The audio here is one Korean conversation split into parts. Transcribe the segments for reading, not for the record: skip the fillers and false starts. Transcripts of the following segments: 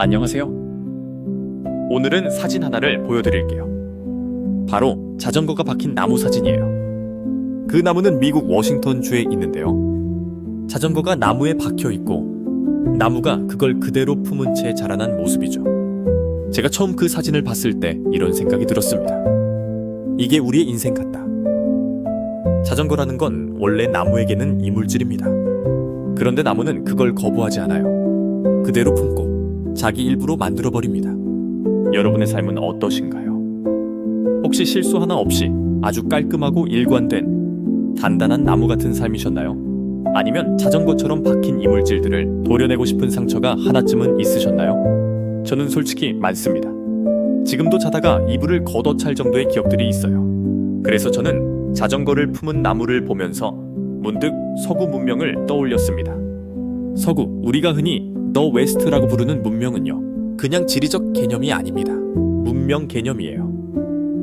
안녕하세요. 오늘은 사진 하나를 보여드릴게요. 바로 자전거가 박힌 나무 사진이에요. 그 나무는 미국 워싱턴주에 있는데요. 자전거가 나무에 박혀 있고 나무가 그걸 그대로 품은 채 자라난 모습이죠. 제가 처음 그 사진을 봤을 때 이런 생각이 들었습니다. 이게 우리의 인생 같다. 자전거라는 건 원래 나무에게는 이물질입니다. 그런데 나무는 그걸 거부하지 않아요. 그대로 품고 자기 일부로 만들어버립니다. 여러분의 삶은 어떠신가요? 혹시 실수 하나 없이 아주 깔끔하고 일관된 단단한 나무 같은 삶이셨나요? 아니면 자전거처럼 박힌 이물질들을 도려내고 싶은 상처가 하나쯤은 있으셨나요? 저는 솔직히 많습니다. 지금도 자다가 이불을 걷어찰 정도의 기억들이 있어요. 그래서 저는 자전거를 품은 나무를 보면서 문득 서구 문명을 떠올렸습니다. 서구, 우리가 흔히 더 웨스트라고 부르는 문명은요, 그냥 지리적 개념이 아닙니다. 문명 개념이에요.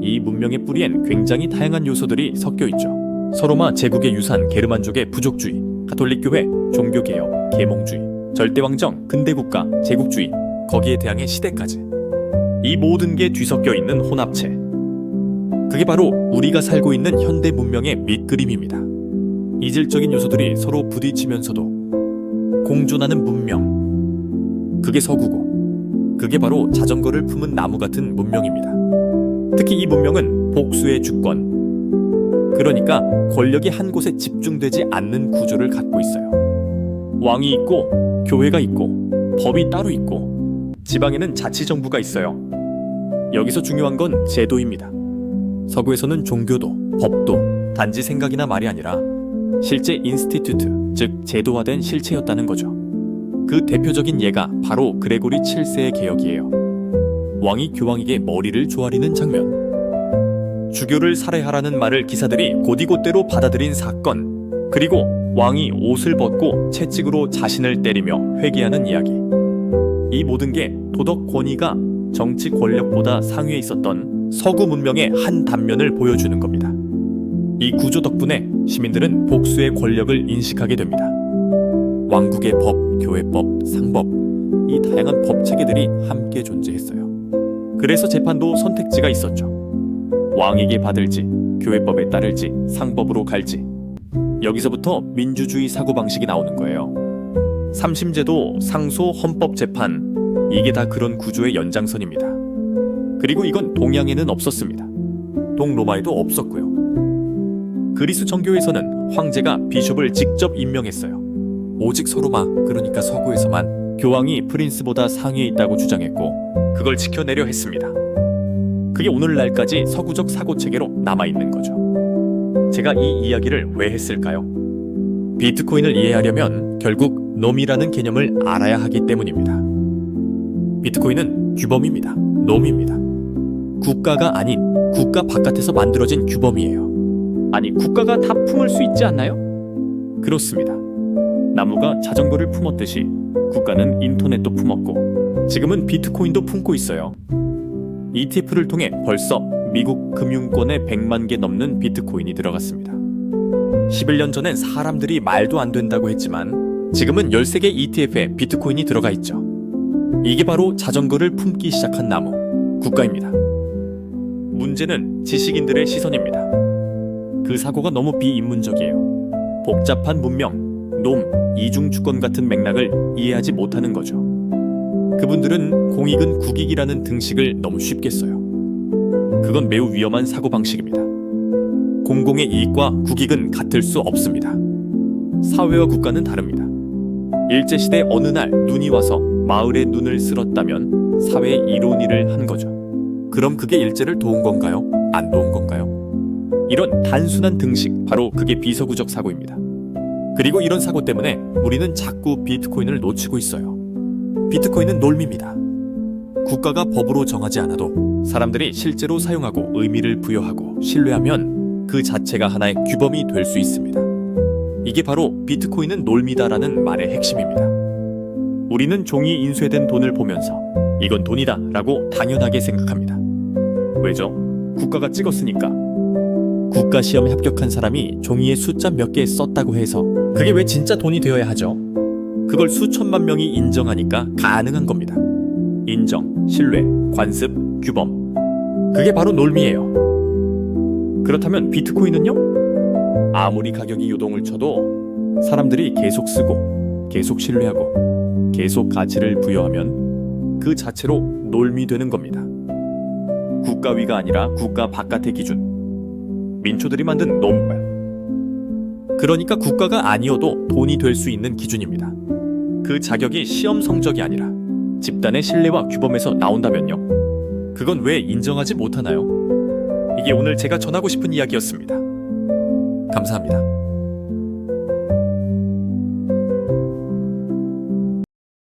이 문명의 뿌리엔 굉장히 다양한 요소들이 섞여 있죠. 서로마 제국의 유산 게르만족의 부족주의, 가톨릭교회, 종교개혁, 계몽주의, 절대왕정, 근대국가, 제국주의, 거기에 대항해 시대까지. 이 모든 게 뒤섞여 있는 혼합체. 그게 바로 우리가 살고 있는 현대 문명의 밑그림입니다. 이질적인 요소들이 서로 부딪히면서도 공존하는 문명. 그게 서구고, 그게 바로 자전거를 품은 나무 같은 문명입니다. 특히 이 문명은 복수의 주권, 그러니까 권력이 한 곳에 집중되지 않는 구조를 갖고 있어요. 왕이 있고, 교회가 있고, 법이 따로 있고, 지방에는 자치정부가 있어요. 여기서 중요한 건 제도입니다. 서구에서는 종교도, 법도 단지 생각이나 말이 아니라 실제 인스티튜트, 즉 제도화된 실체였다는 거죠. 그 대표적인 예가 바로 그레고리 7세의 개혁이에요. 왕이 교황에게 머리를 조아리는 장면, 주교를 살해하라는 말을 기사들이 곧이곧대로 받아들인 사건, 그리고 왕이 옷을 벗고 채찍으로 자신을 때리며 회개하는 이야기. 이 모든 게 도덕 권위가 정치 권력보다 상위에 있었던 서구 문명의 한 단면을 보여주는 겁니다. 이 구조 덕분에 시민들은 복수의 권력을 인식하게 됩니다. 왕국의 법, 교회법, 상법, 이 다양한 법 체계들이 함께 존재했어요. 그래서 재판도 선택지가 있었죠. 왕에게 받을지, 교회법에 따를지, 상법으로 갈지. 여기서부터 민주주의 사고방식이 나오는 거예요. 삼심제도, 상소, 헌법재판, 이게 다 그런 구조의 연장선입니다. 그리고 이건 동양에는 없었습니다. 동로마에도 없었고요. 그리스 정교에서는 황제가 비숍을 직접 임명했어요. 오직 서로마, 그러니까 서구에서만 교황이 프린스보다 상위에 있다고 주장했고 그걸 지켜내려 했습니다. 그게 오늘날까지 서구적 사고체계로 남아있는 거죠. 제가 이 이야기를 왜 했을까요? 비트코인을 이해하려면 결국 놈이라는 개념을 알아야 하기 때문입니다. 비트코인은 규범입니다. 놈입니다. 국가가 아닌 국가 바깥에서 만들어진 규범이에요. 아니, 국가가 다 품을 수 있지 않나요? 그렇습니다. 나무가 자전거를 품었듯이 국가는 인터넷도 품었고 지금은 비트코인도 품고 있어요. ETF를 통해 벌써 미국 금융권에 100만 개 넘는 비트코인이 들어갔습니다. 11년 전엔 사람들이 말도 안 된다고 했지만 지금은 13개 ETF에 비트코인이 들어가 있죠. 이게 바로 자전거를 품기 시작한 나무, 국가입니다. 문제는 지식인들의 시선입니다. 그 사고가 너무 비인문적이에요. 복잡한 문명, 놈, 이중주권 같은 맥락을 이해하지 못하는 거죠. 그분들은 공익은 국익이라는 등식을 너무 쉽게 써요. 그건 매우 위험한 사고방식입니다. 공공의 이익과 국익은 같을 수 없습니다. 사회와 국가는 다릅니다. 일제시대 어느 날 눈이 와서 마을에 눈을 쓸었다면 사회에 이로운 일을 한 거죠. 그럼 그게 일제를 도운 건가요? 안 도운 건가요? 이런 단순한 등식, 바로 그게 비서구적 사고입니다. 그리고 이런 사고 때문에 우리는 자꾸 비트코인을 놓치고 있어요. 비트코인은 놀미입니다. 국가가 법으로 정하지 않아도 사람들이 실제로 사용하고 의미를 부여하고 신뢰하면 그 자체가 하나의 규범이 될 수 있습니다. 이게 바로 비트코인은 놀미다라는 말의 핵심입니다. 우리는 종이 인쇄된 돈을 보면서 이건 돈이다 라고 당연하게 생각합니다. 왜죠? 국가가 찍었으니까. 국가시험 합격한 사람이 종이에 숫자 몇 개 썼다고 해서 그게 왜 진짜 돈이 되어야 하죠? 그걸 수천만 명이 인정하니까 가능한 겁니다. 신뢰, 관습, 규범. 그게 바로 놀미예요. 그렇다면 비트코인은요? 아무리 가격이 요동을 쳐도 사람들이 계속 쓰고 계속 신뢰하고 계속 가치를 부여하면 그 자체로 놀미되는 겁니다. 국가 위가 아니라 국가 바깥의 기준. 민초들이 만든 놈발. 그러니까 국가가 아니어도 돈이 될 수 있는 기준입니다. 그 자격이 시험 성적이 아니라 집단의 신뢰와 규범에서 나온다면요? 그건 왜 인정하지 못하나요? 이게 오늘 제가 전하고 싶은 이야기였습니다. 감사합니다.